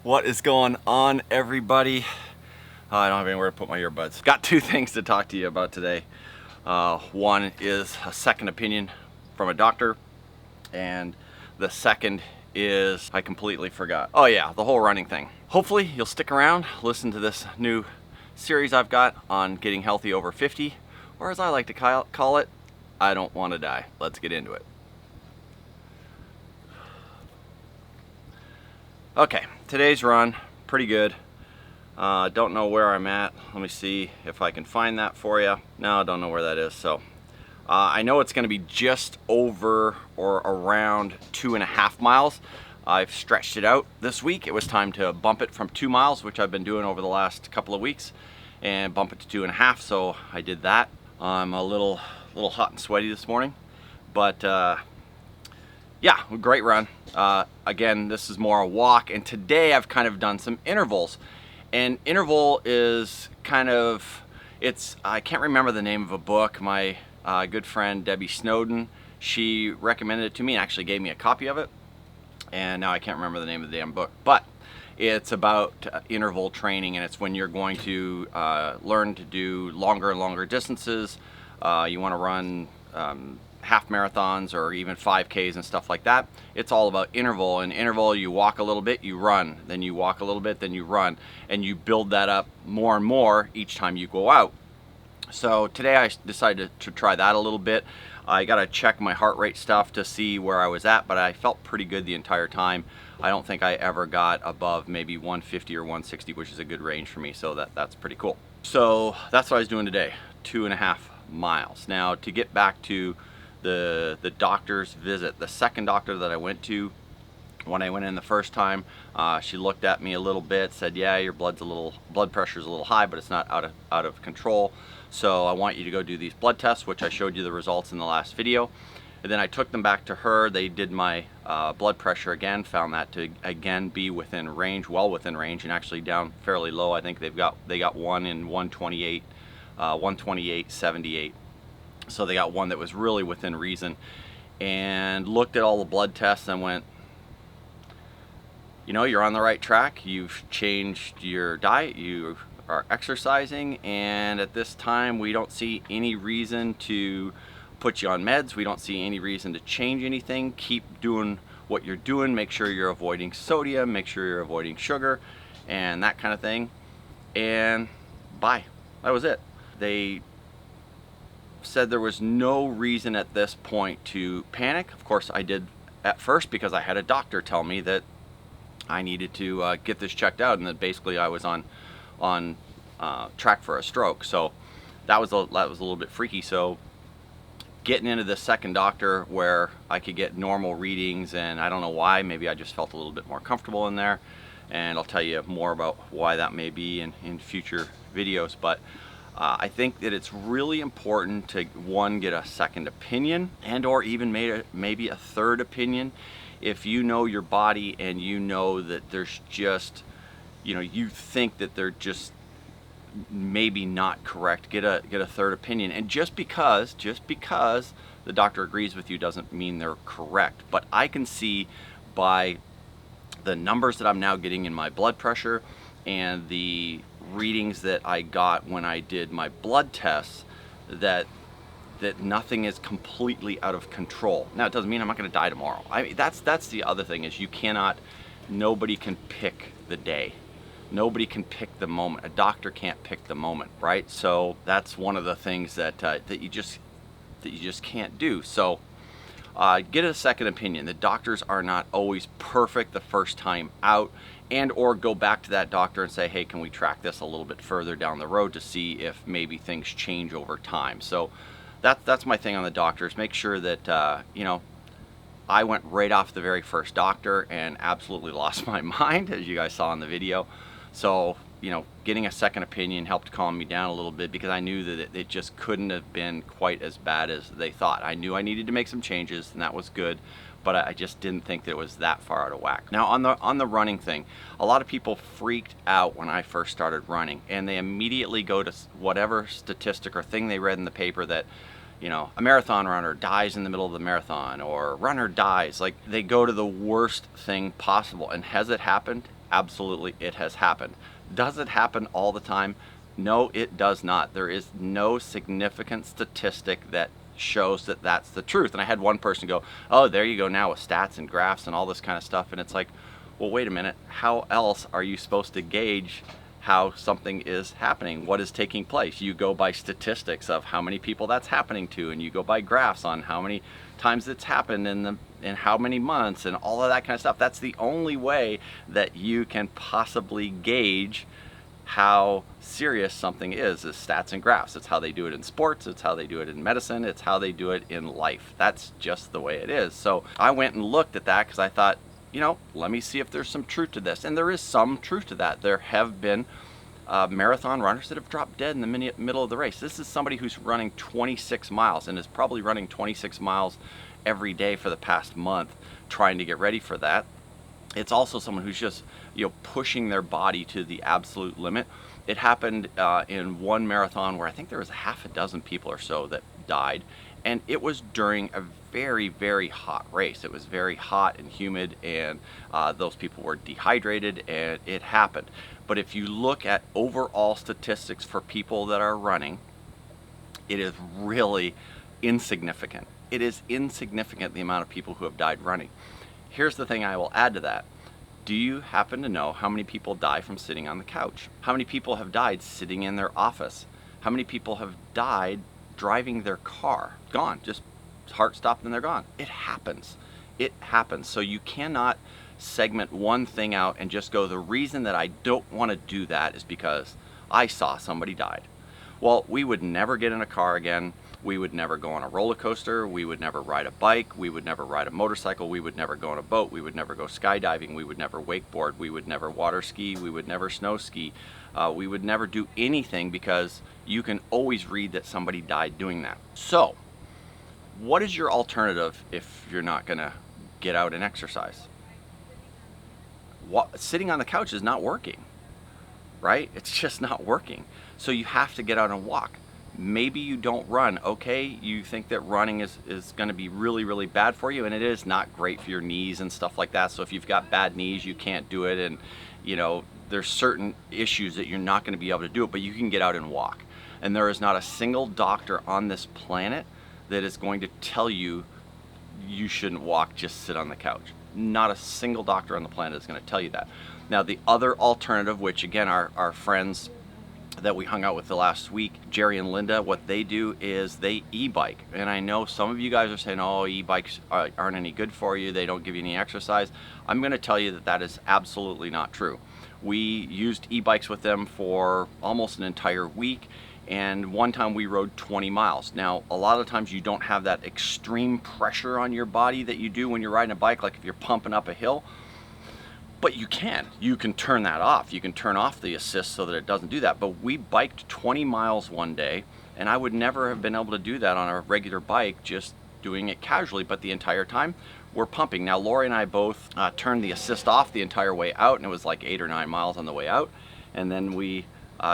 What is going on, everybody? I don't have anywhere to put my earbuds. Got two things to talk to you about today. One is a second opinion from a doctor, and the second is I completely forgot. Oh yeah, the whole running thing. Hopefully you'll stick around, listen to this new series I've got on getting healthy over 50, or as I like to call it, I don't want to die. Let's get into it. Okay, today's run, pretty good. Don't know where I'm at. Let me see if I can find that for you. No, I don't know where that is. So I know it's going to be just over or around 2.5 miles. I've stretched it out this week. It was time to bump it from 2 miles, which I've been doing over the last couple of weeks, and bump it to 2.5. So I did that. I'm a little hot and sweaty this morning, but yeah, great run. Again, this is more a walk, and today I've kind of done some intervals. And interval is kind of, I can't remember the name of a book. My good friend Debbie Snowden, she recommended it to me and actually gave me a copy of it. And now I can't remember the name of the damn book. But it's about interval training, and it's when you're going to learn to do longer and longer distances. You want to run half marathons or even 5Ks and stuff like that. It's all about interval. In interval, you walk a little bit, you run, then you walk a little bit, then you run, and you build that up more and more each time you go out. So today I decided to try that a little bit. I got to check my heart rate stuff to see where I was at, but I felt pretty good the entire time. I don't think I ever got above maybe 150 or 160, which is a good range for me, so that's pretty cool. So that's what I was doing today, 2.5 miles. Now to get back to the doctor's visit, the second doctor that I went to, when I went in the first time, she looked at me a little bit, said, yeah, your blood pressure's a little high, but it's not out of control. So I want you to go do these blood tests, which I showed you the results in the last video. And then I took them back to her. They did my blood pressure again, found that to again be within range, well within range, and actually down fairly low. I think they got one in 128, 128.78. So they got one that was really within reason, and looked at all the blood tests and went, you know, you're on the right track. You've changed your diet, you are exercising, and at this time we don't see any reason to put you on meds. We don't see any reason to change anything. Keep doing what you're doing. Make sure you're avoiding sodium, make sure you're avoiding sugar and that kind of thing. And bye. That was it. They said there was no reason at this point to panic. Of course I did at first, because I had a doctor tell me that I needed to get this checked out, and that basically I was on track for a stroke. So that was a little bit freaky. So getting into the second doctor where I could get normal readings, and I don't know why, maybe I just felt a little bit more comfortable in there, and I'll tell you more about why that may be in future videos. But I think that it's really important to, one, get a second opinion, and or even maybe a third opinion. If you know your body and you know that there's just, you know, you think that they're just maybe not correct, get a third opinion. And just because the doctor agrees with you doesn't mean they're correct. But I can see by the numbers that I'm now getting in my blood pressure and the readings that I got when I did my blood tests that nothing is completely out of control. Now it doesn't mean I'm not going to die tomorrow. I mean, that's the other thing, is nobody can pick the day. Nobody can pick the moment. A doctor can't pick the moment, right? So that's one of the things that you just can't do. So get a second opinion. The doctors are not always perfect the first time out, and or go back to that doctor and say, hey, can we track this a little bit further down the road to see if maybe things change over time. So that's my thing on the doctors. Make sure that you know, I went right off the very first doctor and absolutely lost my mind, as you guys saw in the video. So, you know, getting a second opinion helped calm me down a little bit, because I knew that it just couldn't have been quite as bad as they thought. I knew I needed to make some changes, and that was good, but I just didn't think that it was that far out of whack. Now on the running thing, a lot of people freaked out when I first started running, and they immediately go to whatever statistic or thing they read in the paper that, you know, a marathon runner dies in the middle of the marathon, or runner dies. Like, they go to the worst thing possible. And has it happened? absolutely it has happened. Does it happen all the time? No, it does not. There is no significant statistic that shows that that's the truth. And I had one person go, oh, there you go now with stats and graphs and all this kind of stuff. And it's like, well, wait a minute. How else are you supposed to gauge how something is happening? What is taking place? You go by statistics of how many people that's happening to, and you go by graphs on how many times it's happened in how many months and all of that kind of stuff. That's the only way that you can possibly gauge how serious something is stats and graphs. It's how they do it in sports, it's how they do it in medicine, it's how they do it in life. That's just the way it is. So I went and looked at that because I thought, you know, let me see if there's some truth to this. And there is some truth to that. There have been marathon runners that have dropped dead in the middle of the race. This is somebody who's running 26 miles and is probably running 26 miles every day for the past month trying to get ready for that. It's also someone who's just, you know, pushing their body to the absolute limit. It happened in one marathon where I think there was a half a dozen people or so that died, and it was during a very, very hot race. It was very hot and humid, and those people were dehydrated, and it happened. But if you look at overall statistics for people that are running, it is really insignificant. It is insignificant, the amount of people who have died running. Here's the thing I will add to that. Do you happen to know how many people die from sitting on the couch? How many people have died sitting in their office? How many people have died driving their car? Gone, just heart stopped and they're gone. It happens. It happens. So you cannot segment one thing out and just go, the reason that I don't want to do that is because I saw somebody died. Well, we would never get in a car again. We would never go on a roller coaster. We would never ride a bike. We would never ride a motorcycle. We would never go on a boat. We would never go skydiving. We would never wakeboard. We would never water ski. We would never snow ski. We would never do anything because you can always read that somebody died doing that. So, what is your alternative if you're not going to get out and exercise? Sitting on the couch is not working, right? It's just not working. So you have to get out and walk. Maybe you don't run. Okay, you think that running is going to be really, really bad for you, and it is not great for your knees and stuff like that. So if you've got bad knees, you can't do it, and you know, there's certain issues that you're not going to be able to do it, but you can get out and walk. And there is not a single doctor on this planet that is going to tell you you shouldn't walk, just sit on the couch. Not a single doctor on the planet is going to tell you that. Now, the other alternative, which again, our friends that we hung out with the last week, Jerry and Linda, what they do is they e-bike. And I know some of you guys are saying, oh, e-bikes aren't any good for you, they don't give you any exercise. I'm going to tell you that that is absolutely not true. We used e-bikes with them for almost an entire week, and one time we rode 20 miles. Now, a lot of times you don't have that extreme pressure on your body that you do when you're riding a bike, like if you're pumping up a hill. But you can turn that off. You can turn off the assist so that it doesn't do that. But we biked 20 miles one day, and I would never have been able to do that on a regular bike, just doing it casually. But the entire time we're pumping. Now, Lori and I both turned the assist off the entire way out, and it was like 8 or 9 miles on the way out. And then we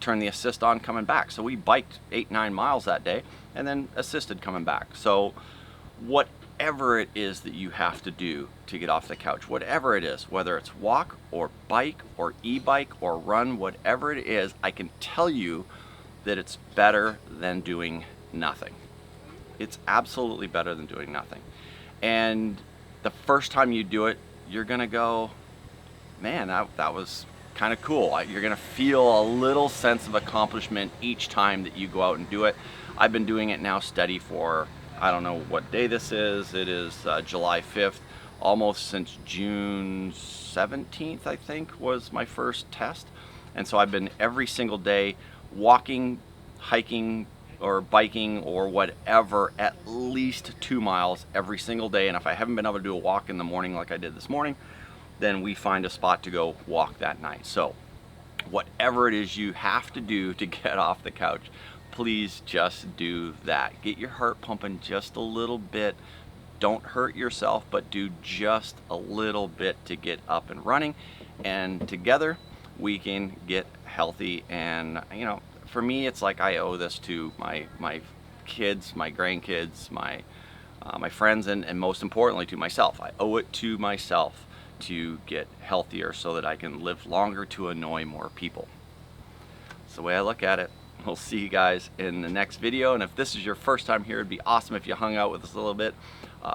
turned the assist on coming back. So we biked 8-9 miles that day, and then assisted coming back. So whatever it is that you have to do to get off the couch, whatever it is, whether it's walk or bike or e-bike or run, whatever it is, I can tell you that it's better than doing nothing. It's absolutely better than doing nothing. And the first time you do it, you're gonna go, man, that was kind of cool. You're gonna feel a little sense of accomplishment each time that you go out and do it. I've been doing it now steady for, I don't know what day this is. It is July 5th, almost since June 17th, I think, was my first test. And so I've been every single day walking, hiking, or biking, or whatever, at least 2 miles every single day. And if I haven't been able to do a walk in the morning like I did this morning, then we find a spot to go walk that night. So whatever it is you have to do to get off the couch, please just do that. Get your heart pumping just a little bit. Don't hurt yourself, but do just a little bit to get up and running. And together we can get healthy. And you know, for me, it's like I owe this to my kids, my grandkids, my friends, and most importantly to myself. I owe it to myself to get healthier so that I can live longer to annoy more people. That's the way I look at it. We'll see you guys in the next video, and if this is your first time here, it'd be awesome if you hung out with us a little bit.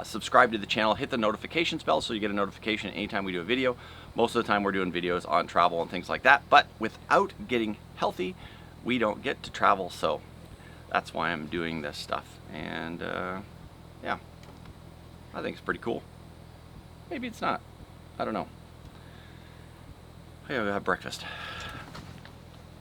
Subscribe to the channel, hit the notifications bell so you get a notification anytime we do a video. Most of the time we're doing videos on travel and things like that, but without getting healthy, we don't get to travel, so that's why I'm doing this stuff. And yeah, I think it's pretty cool. Maybe it's not. I don't know. I gotta have breakfast.